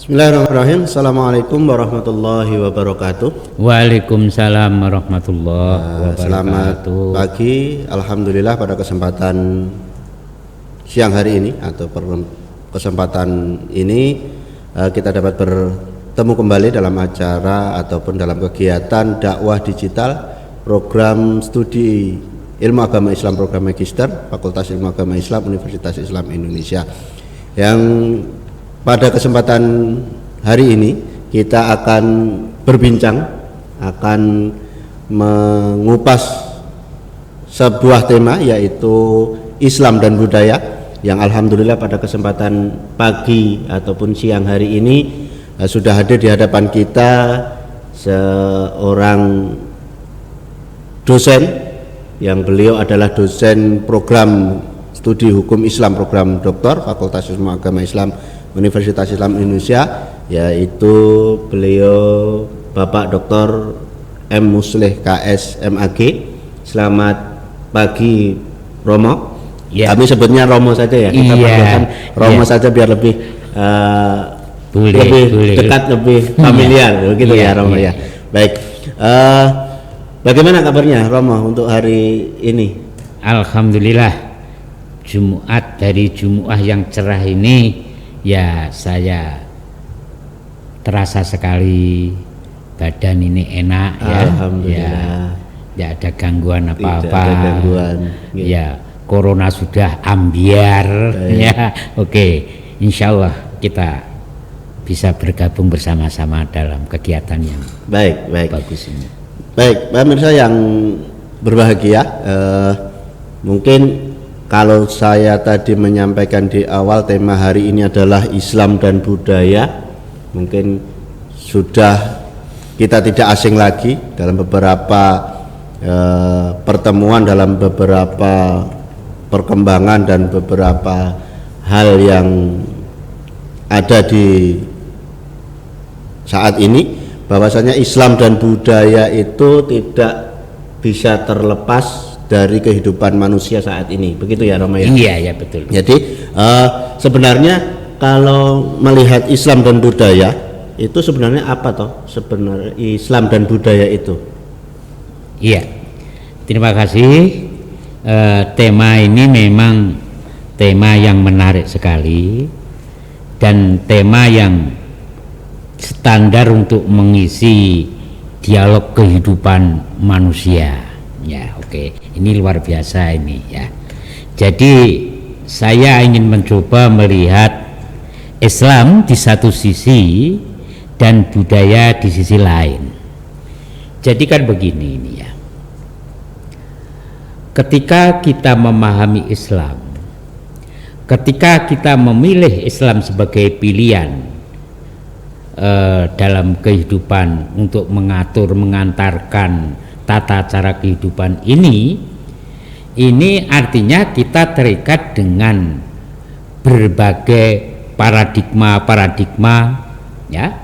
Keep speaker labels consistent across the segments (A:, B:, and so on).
A: Bismillahirrahmanirrahim. Assalamualaikum warahmatullahi wabarakatuh.
B: Waalaikumsalam warahmatullahi wabarakatuh.
A: Selamat pagi. Alhamdulillah pada kesempatan siang hari ini atau kesempatan ini kita dapat bertemu kembali dalam acara ataupun dalam kegiatan dakwah digital program studi ilmu agama Islam, program magister Fakultas Ilmu Agama Islam Universitas Islam Indonesia, yang pada kesempatan hari ini kita akan berbincang, akan mengupas sebuah tema, yaitu Islam dan budaya, yang alhamdulillah pada kesempatan pagi ataupun siang hari ini sudah hadir di hadapan kita seorang dosen, yang beliau adalah dosen program studi hukum Islam, program doktor Fakultas Ilmu Agama Islam Universitas Islam Indonesia, yaitu beliau Bapak Dr. M. Musleh KS MAG. Selamat pagi Romo. Ya. Kami sebutnya Romo saja ya. Kita panggilkan Romo saja biar lebih lebih dekat, lebih familiar begitu ya Romo ya. Baik. Bagaimana kabarnya Romo untuk hari ini?
B: Alhamdulillah, Jumat dari Jumat yang cerah ini ya, saya terasa sekali badan ini enak ya. Alhamdulillah. Ya, ada gangguan apa-apa. Tidak ada gangguan. Ya, corona sudah ambiar. Baik. Ya, oke. Insya Allah kita bisa bergabung bersama-sama dalam kegiatan yang baik bagus ini.
A: Baik, pemirsa yang berbahagia, mungkin kalau saya tadi menyampaikan di awal tema hari ini adalah Islam dan budaya, mungkin sudah kita tidak asing lagi dalam beberapa pertemuan, dalam beberapa perkembangan dan beberapa hal yang ada di saat ini, bahwasanya Islam dan budaya itu tidak bisa terlepas dari kehidupan manusia saat ini, begitu ya Roma ya?
B: Iya ya, betul.
A: Jadi sebenarnya kalau melihat Islam dan budaya itu sebenarnya apa toh sebenarnya Islam dan budaya itu?
B: Iya, terima kasih. Tema ini memang tema yang menarik sekali dan tema yang standar untuk mengisi dialog kehidupan manusia. Ya, oke. Ini luar biasa ini ya. Jadi saya ingin mencoba melihat Islam di satu sisi dan budaya di sisi lain. Jadi kan begini ini ya. Ketika kita memahami Islam, ketika kita memilih Islam sebagai pilihan dalam kehidupan untuk mengatur, mengantarkan tata cara kehidupan ini artinya kita terikat dengan berbagai paradigma ya,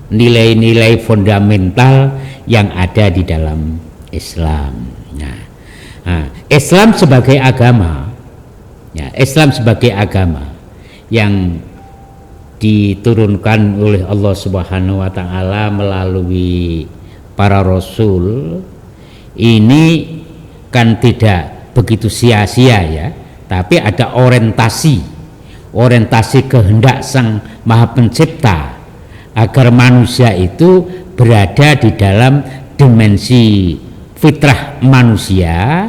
B: nilai-nilai fundamental yang ada di dalam Islam. Nah, Islam sebagai agama ya, Islam sebagai agama yang diturunkan oleh Allah Subhanahu wa taala melalui para rasul, ini kan tidak begitu sia-sia ya, tapi ada orientasi kehendak Sang Maha Pencipta agar manusia itu berada di dalam dimensi fitrah manusia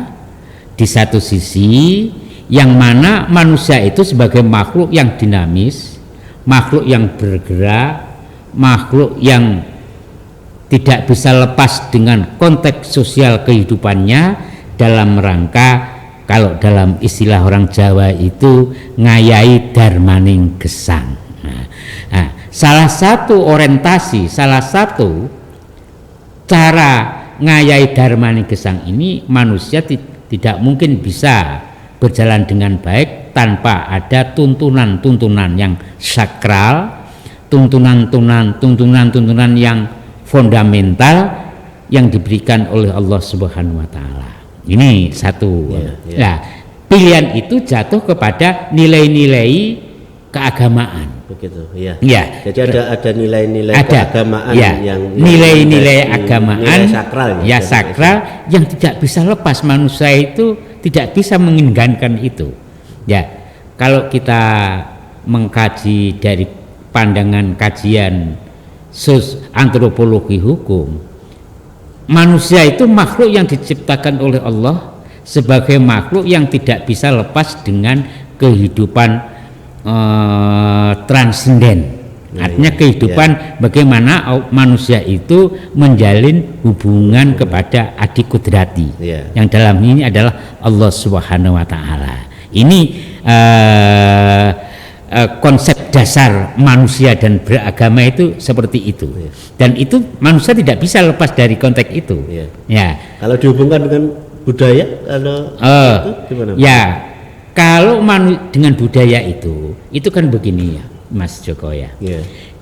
B: di satu sisi, yang mana manusia itu sebagai makhluk yang dinamis, makhluk yang bergerak, makhluk yang tidak bisa lepas dengan konteks sosial kehidupannya dalam rangka, kalau dalam istilah orang Jawa itu ngayai darmaning gesang. Nah, salah satu orientasi, salah satu cara ngayai darmaning gesang ini, manusia tidak mungkin bisa berjalan dengan baik tanpa ada tuntunan-tuntunan yang sakral, tuntunan yang fundamental yang diberikan oleh Allah Subhanahu wa taala. Ini satu. Nah, pilihan itu jatuh kepada nilai-nilai keagamaan.
A: Begitu, ya.
B: Ya.
A: Jadi ada nilai-nilai
B: Ada,
A: keagamaan
B: ya,
A: yang
B: nilai-nilai agamaan,
A: nilai sakral
B: ya sakral yang tidak bisa lepas. Manusia itu tidak bisa menginggankan itu. Ya, kalau kita mengkaji dari pandangan kajian antropologi hukum, manusia itu makhluk yang diciptakan oleh Allah sebagai makhluk yang tidak bisa lepas dengan kehidupan transenden. Artinya kehidupan bagaimana manusia itu menjalin hubungan kepada adik kudrati, yang dalam ini adalah Allah Subhanahu wa taala. Ini konsep dasar manusia dan beragama itu seperti itu. Dan itu manusia tidak bisa lepas dari konteks itu. Ya.
A: Kalau dihubungkan dengan budaya, kalau itu gimana?
B: Ya. Kalau dengan budaya itu kan begini ya, Mas Joko ya.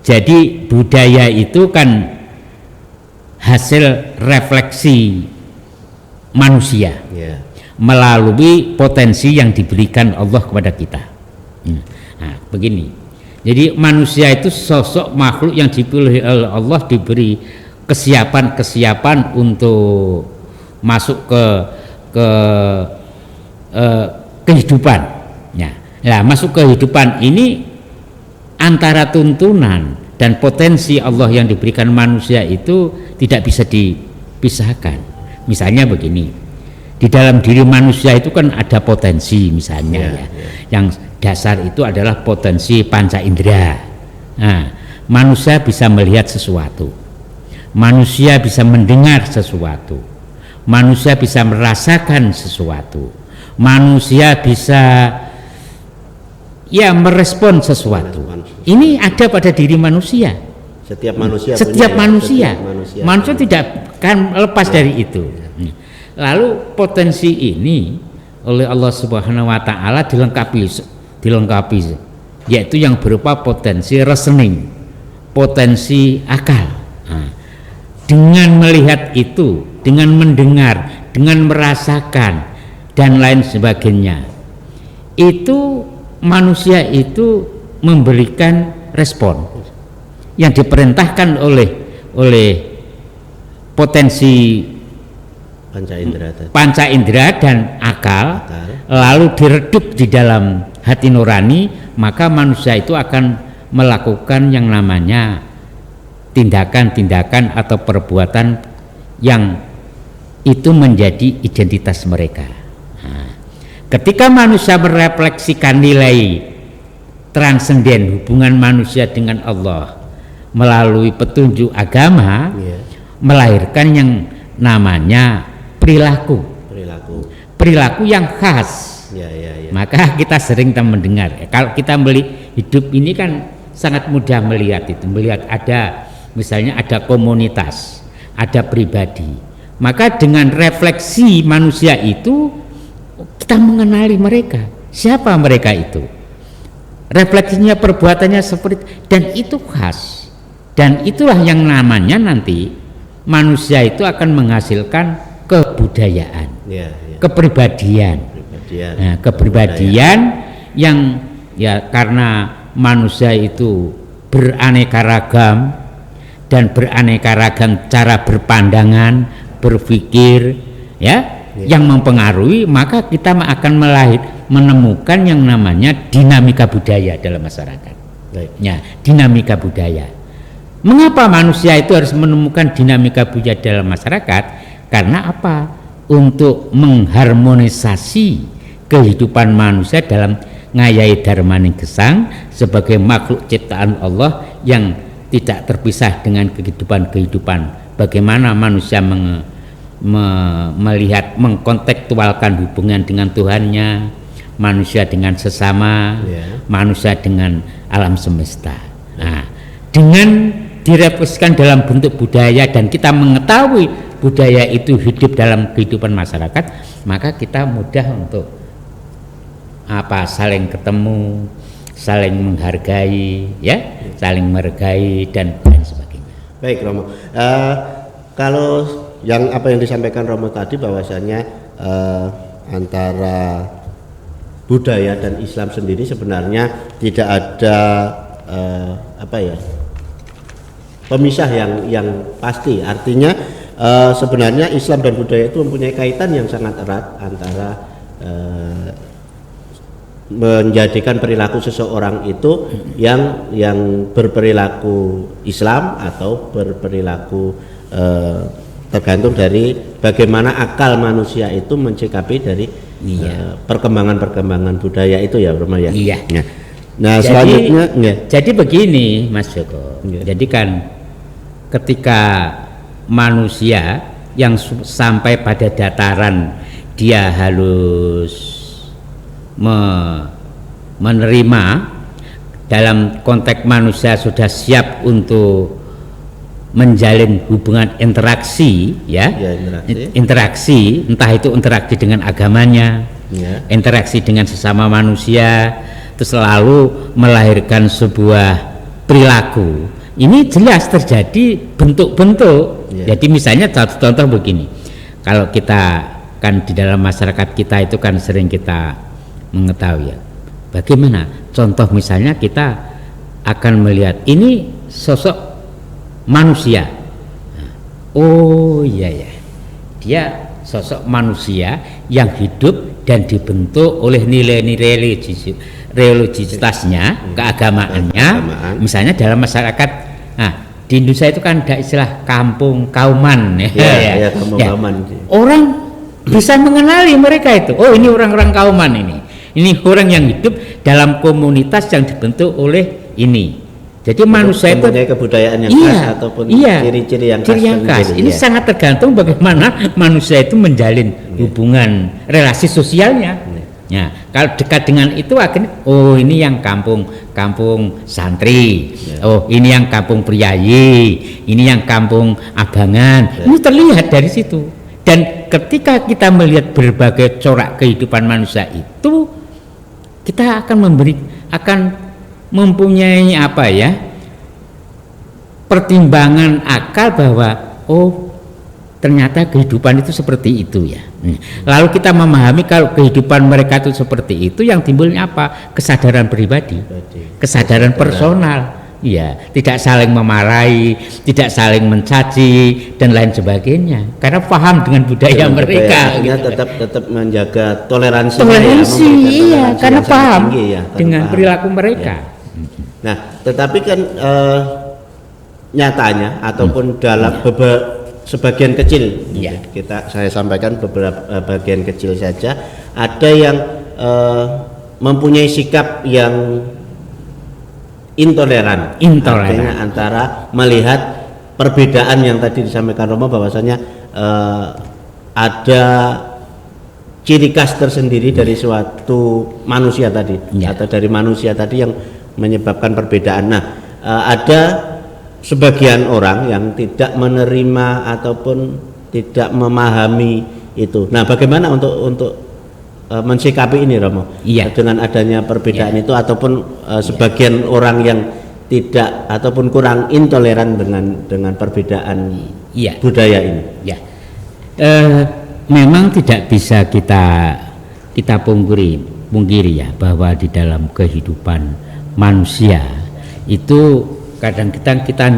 B: Jadi budaya itu kan hasil refleksi manusia melalui potensi yang diberikan Allah kepada kita. Nah, begini. Jadi manusia itu sosok makhluk yang dipilih oleh Allah, diberi kesiapan untuk masuk ke kehidupan. Ya. Nah, masuk kehidupan ini antara tuntunan dan potensi Allah yang diberikan manusia itu tidak bisa dipisahkan. Misalnya begini, di dalam diri manusia itu kan ada potensi misalnya yang dasar itu adalah potensi panca indera. Nah, manusia bisa melihat sesuatu, manusia bisa mendengar sesuatu, manusia bisa merasakan sesuatu, manusia bisa merespon sesuatu. Ini ada pada diri manusia.
A: Setiap manusia.
B: Manusia tidak akan lepas dari itu. Lalu potensi ini oleh Allah Subhanahu wa taala dilengkapi yaitu yang berupa potensi reasoning, potensi akal. Dengan melihat itu, dengan mendengar, dengan merasakan dan lain sebagainya, itu manusia itu memberikan respon yang diperintahkan oleh potensi panca indera dan akal, lalu diredup di dalam hati nurani, maka manusia itu akan melakukan yang namanya tindakan-tindakan atau perbuatan yang itu menjadi identitas mereka. Ketika manusia merefleksikan nilai transenden hubungan manusia dengan Allah melalui petunjuk agama, melahirkan yang namanya perilaku yang khas. Maka kita sering mendengar, kalau kita melihat hidup ini kan sangat mudah melihat ada misalnya ada komunitas, ada pribadi, maka dengan refleksi manusia itu kita mengenali mereka, siapa mereka itu, refleksinya, perbuatannya seperti, dan itu khas, dan itulah yang namanya nanti manusia itu akan menghasilkan kebudayaan, kepribadian. Nah, kepribadian yang karena manusia itu beraneka ragam dan beraneka ragam cara berpandangan, berpikir, yang mempengaruhi, maka kita akan menemukan yang namanya dinamika budaya dalam masyarakat. Dinamika budaya. Mengapa manusia itu harus menemukan dinamika budaya dalam masyarakat? Karena apa? Untuk mengharmonisasi kehidupan manusia dalam ngayai dharmaning gesang sebagai makhluk ciptaan Allah yang tidak terpisah dengan kehidupan. Bagaimana manusia melihat, mengkontekstualkan hubungan dengan Tuhannya, manusia dengan sesama, manusia dengan alam semesta. Nah, dengan direfleksikan dalam bentuk budaya dan kita mengetahui budaya itu hidup dalam kehidupan masyarakat, maka kita mudah untuk saling ketemu, saling menghargai, saling menghargai dan lain sebagainya.
A: Baik, Romo. Kalau yang apa yang disampaikan Romo tadi bahwasanya antara budaya dan Islam sendiri sebenarnya tidak ada pemisah yang pasti. Artinya sebenarnya Islam dan budaya itu mempunyai kaitan yang sangat erat antara menjadikan perilaku seseorang itu yang berperilaku Islam atau berperilaku tergantung dari bagaimana akal manusia itu mencikapi dari perkembangan budaya itu ya Roma ya.
B: Iya.
A: Nah
B: jadi,
A: selanjutnya
B: jadi begini Mas Joko. Jadi kan ketika manusia yang sampai pada dataran dia harus menerima dalam konteks manusia sudah siap untuk menjalin hubungan interaksi interaksi entah itu interaksi dengan agamanya interaksi dengan sesama manusia itu selalu melahirkan sebuah perilaku. Ini jelas terjadi bentuk-bentuk. Jadi misalnya contoh begini, kalau kita kan di dalam masyarakat kita itu kan sering kita mengetahui ya, bagaimana contoh misalnya kita akan melihat ini sosok manusia. Oh iya ya, dia sosok manusia yang hidup dan dibentuk oleh nilai-nilai religiositasnya, keagamaannya. Misalnya dalam masyarakat, nah di Indonesia itu kan ada istilah kampung kauman ya.
A: Kauman.
B: Orang bisa mengenali mereka itu. Oh ini orang-orang kauman ini orang yang hidup dalam komunitas yang dibentuk oleh ini. Jadi manusia itu
A: mempunyai kebudayaan yang khas ataupun ciri-ciri yang khas.
B: Ini sangat tergantung bagaimana manusia itu menjalin hubungan relasi sosialnya. Ya, kalau dekat dengan itu akhirnya oh ini yang kampung santri. Oh, ini yang kampung priayi, ini yang kampung abangan. Ini terlihat dari situ. Dan ketika kita melihat berbagai corak kehidupan manusia itu, kita akan mempunyai pertimbangan akal bahwa oh ternyata kehidupan itu seperti itu ya. Lalu kita memahami kalau kehidupan mereka itu seperti itu, yang timbulnya apa? Kesadaran pribadi, kesadaran personal. Ya, tidak saling memarahi, tidak saling mencaci dan lain sebagainya. Karena paham dengan budaya mereka.
A: Gitu. Tetap menjaga toleransi.
B: Iya, karena paham dengan perilaku mereka.
A: Nah, tetapi kan nyatanya ataupun dalam sebagian kecil, saya sampaikan beberapa bagian kecil saja, ada yang mempunyai sikap yang intoleran. Artinya antara melihat perbedaan yang tadi disampaikan Romo, bahwasanya ada ciri khas tersendiri dari suatu manusia tadi atau dari manusia tadi yang menyebabkan perbedaan. Nah, ada sebagian orang yang tidak menerima ataupun tidak memahami itu. Nah, bagaimana untuk mensikapi ini Romo? Dengan adanya perbedaan itu ataupun sebagian orang yang tidak ataupun kurang intoleran dengan perbedaan budaya ini.
B: Memang tidak bisa kita pungkiri ya bahwa di dalam kehidupan manusia itu kadang-kadang kita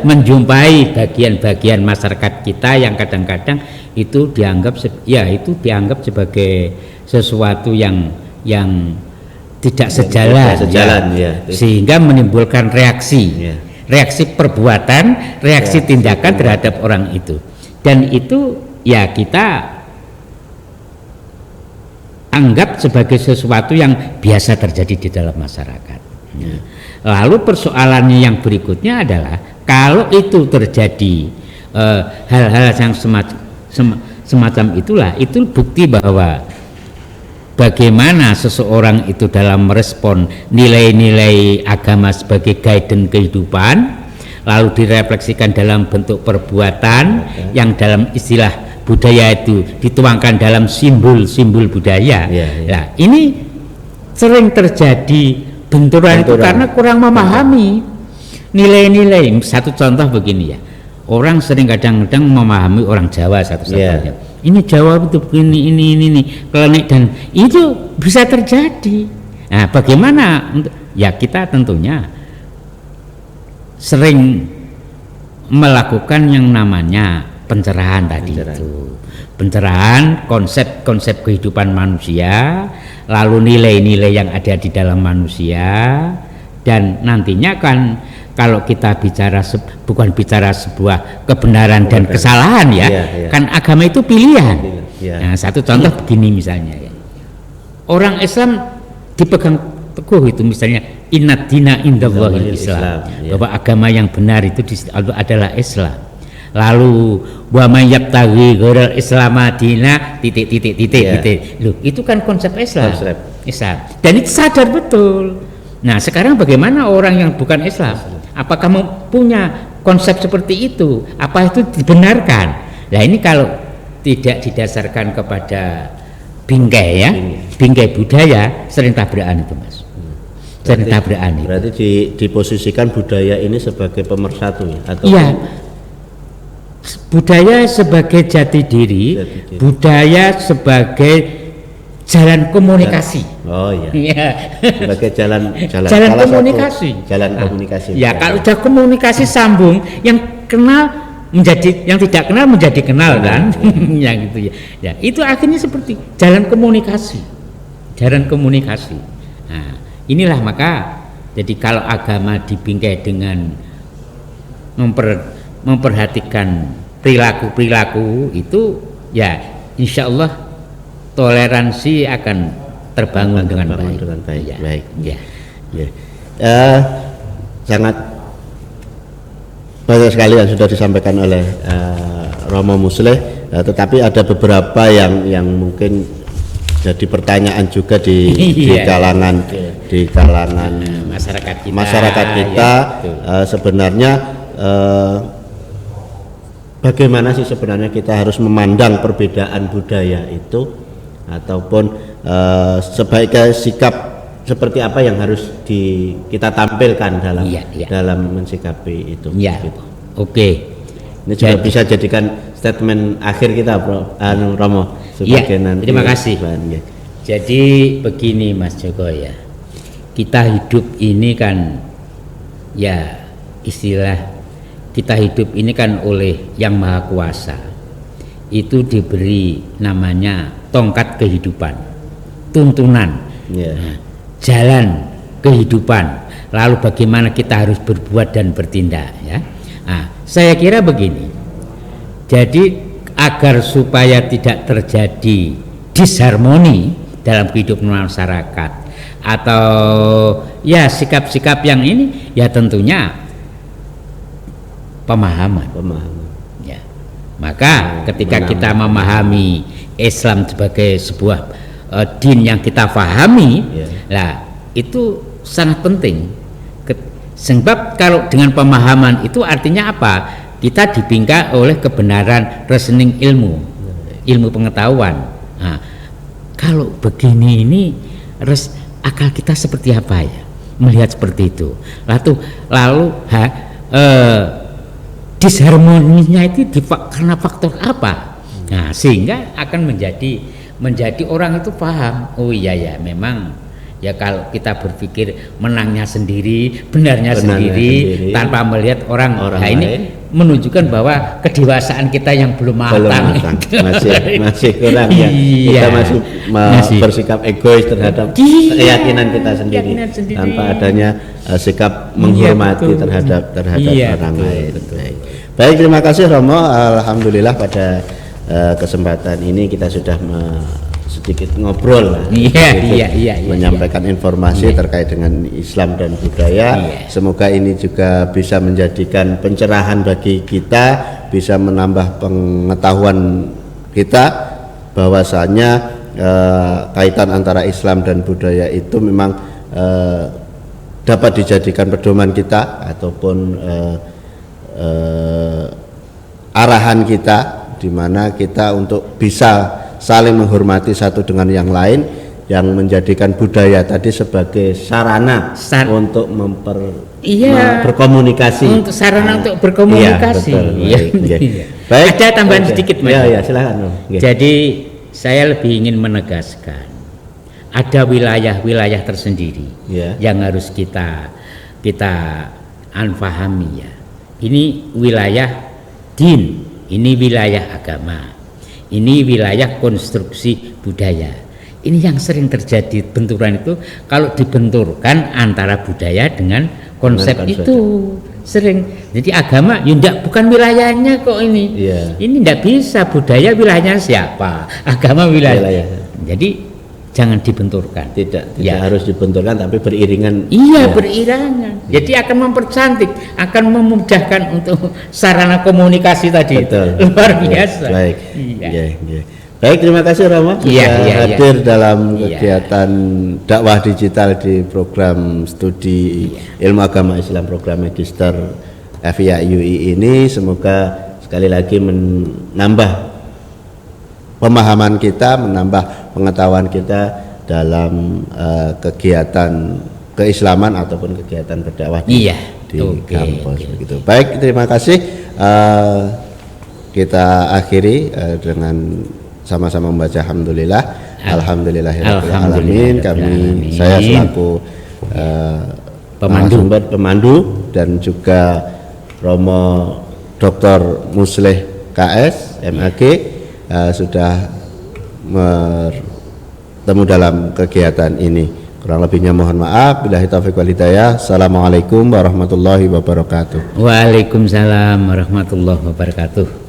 B: menjumpai bagian-bagian masyarakat kita yang kadang-kadang itu dianggap sebagai sesuatu yang tidak sejalan, sehingga menimbulkan reaksi perbuatan, reaksi tindakan terhadap orang itu, dan itu ya kita anggap sebagai sesuatu yang biasa terjadi di dalam masyarakat. Lalu persoalannya yang berikutnya adalah kalau itu terjadi hal-hal yang semacam itulah, itu bukti bahwa bagaimana seseorang itu dalam merespon nilai-nilai agama sebagai guidance kehidupan, lalu direfleksikan dalam bentuk perbuatan yang dalam istilah budaya itu dituangkan dalam simbol-simbol budaya. Nah, ini sering terjadi benturan itu karena kurang memahami nilai-nilai. Satu contoh begini ya, orang sering kadang-kadang memahami orang Jawa satu satunya. Ini Jawa itu begini, ini klinik, dan itu bisa terjadi. Nah, bagaimana untuk ya kita tentunya sering melakukan yang namanya pencerahan tadi itu. Pencerahan konsep-konsep kehidupan manusia, lalu nilai-nilai yang ada di dalam manusia, dan nantinya kan kalau kita bicara bukan bicara sebuah kebenaran dan kesalahan ya, kan agama itu pilihan. Nah, satu contoh begini misalnya ya. Orang Islam dipegang teguh itu misalnya innad dina indallahil Islam, bahwa agama yang benar itu adalah Islam. Lalu wa may yabtaghi ghairal islama dina titik. Loh, itu kan konsep Islam. Dan itu sadar betul. Nah, sekarang bagaimana orang yang bukan Islam? Apakah punya konsep seperti itu? Apa itu dibenarkan? Nah, ini kalau tidak didasarkan kepada bingkai budaya, sering tabrakan itu, Mas. Sering tabrakan itu.
A: Berarti diposisikan budaya ini sebagai pemersatu ya? Atau
B: iya. Budaya sebagai jati diri, budaya sebagai jalan komunikasi.
A: Oh iya. Sebagai jalan
B: komunikasi.
A: Jalan komunikasi.
B: Ya, kalau sudah komunikasi sambung, yang kenal menjadi, yang tidak kenal menjadi kenal kan, ya gitu ya. Ya, itu akhirnya seperti jalan komunikasi. Nah, inilah maka jadi kalau agama dibingkai dengan memperhatikan perilaku itu ya insya Allah toleransi akan terbangun dengan baik.
A: Ya. Baik. Sangat banyak sekali yang sudah disampaikan oleh Romo Musleh, tetapi ada beberapa yang mungkin jadi pertanyaan juga di kalangan masyarakat kita sebenarnya bagaimana sih sebenarnya kita harus memandang perbedaan budaya itu, ataupun sebaiknya sikap seperti apa yang harus kita tampilkan dalam mensikapi itu.
B: Gitu. Oke.
A: Ini juga bisa jadikan statement akhir kita, Romo.
B: Terima kasih. Jadi begini, Mas Joko ya. Kita hidup ini kan ya istilah kita hidup ini kan oleh Yang Maha Kuasa. Itu diberi namanya tongkat kehidupan, tuntunan, jalan kehidupan. Lalu bagaimana kita harus berbuat dan bertindak ya. Nah, saya kira begini. Jadi agar supaya tidak terjadi disharmoni dalam kehidupan masyarakat atau ya sikap-sikap yang ini ya tentunya pemahaman. Ya. Maka ketika kita memahami Islam sebagai sebuah din yang kita pahami, lah itu sangat penting. Sebab kalau dengan pemahaman itu artinya apa? Kita dibingkai oleh kebenaran reasoning ilmu pengetahuan. Nah, kalau begini ini akal kita seperti apa ya? Melihat seperti itu. Lalu disharmoninya itu karena faktor apa? Nah, sehingga akan menjadi orang itu paham. Oh iya ya, memang ya kalau kita berpikir menangnya sendiri, benarnya sendiri tanpa melihat orang nah ini menunjukkan bahwa kedewasaan kita yang belum matang.
A: Masih kurang ya. Kita masih bersikap egois terhadap keyakinan kita sendiri tanpa adanya sikap menghormati terhadap orang lain. Baik, terima kasih Romo. Alhamdulillah pada kesempatan ini kita sudah sedikit ngobrol menyampaikan informasi terkait dengan Islam dan budaya. Semoga ini juga bisa menjadikan pencerahan bagi kita, bisa menambah pengetahuan kita bahwasanya kaitan antara Islam dan budaya itu memang dapat dijadikan pedoman kita ataupun arahan kita, di mana kita untuk bisa saling menghormati satu dengan yang lain, yang menjadikan budaya tadi sebagai sarana untuk berkomunikasi.
B: Untuk sarana untuk berkomunikasi.
A: Iya, betul. Baik.
B: Ada tambahan sedikit, Mas.
A: Ya, silakan.
B: Jadi saya lebih ingin menegaskan ada wilayah-wilayah tersendiri yang harus kita pahami ya. Ini wilayah din, ini wilayah agama, ini wilayah konstruksi budaya. Ini yang sering terjadi benturan itu kalau dibenturkan antara budaya dengan konsep itu sering. Jadi agama ya bukan wilayahnya kok ini. Ini tidak bisa, budaya wilayahnya siapa, agama wilayah. Jadi jangan dibenturkan.
A: Tidak harus dibenturkan tapi beriringan.
B: Beriringan. Jadi akan mempercantik, akan memudahkan untuk sarana komunikasi tadi.
A: Betul.
B: Luar biasa.
A: Baik. Baik, terima kasih Romo sudah hadir dalam kegiatan dakwah digital di program studi ilmu agama Islam program Magister FIA-UI ini. Semoga sekali lagi menambah pemahaman kita, menambah pengetahuan kita dalam kegiatan keislaman ataupun kegiatan berdakwah di kampus begitu. Baik, terima kasih. Kita akhiri dengan sama-sama membaca alhamdulillahirabbil alamin. Saya selaku pemandu dan juga Romo Dr. Musleh KS MAG sudah bertemu dalam kegiatan ini. Kurang lebihnya mohon maaf. Billahi taufiq wal hidayah. Assalamualaikum warahmatullahi wabarakatuh.
B: Waalaikumsalam warahmatullahi wabarakatuh.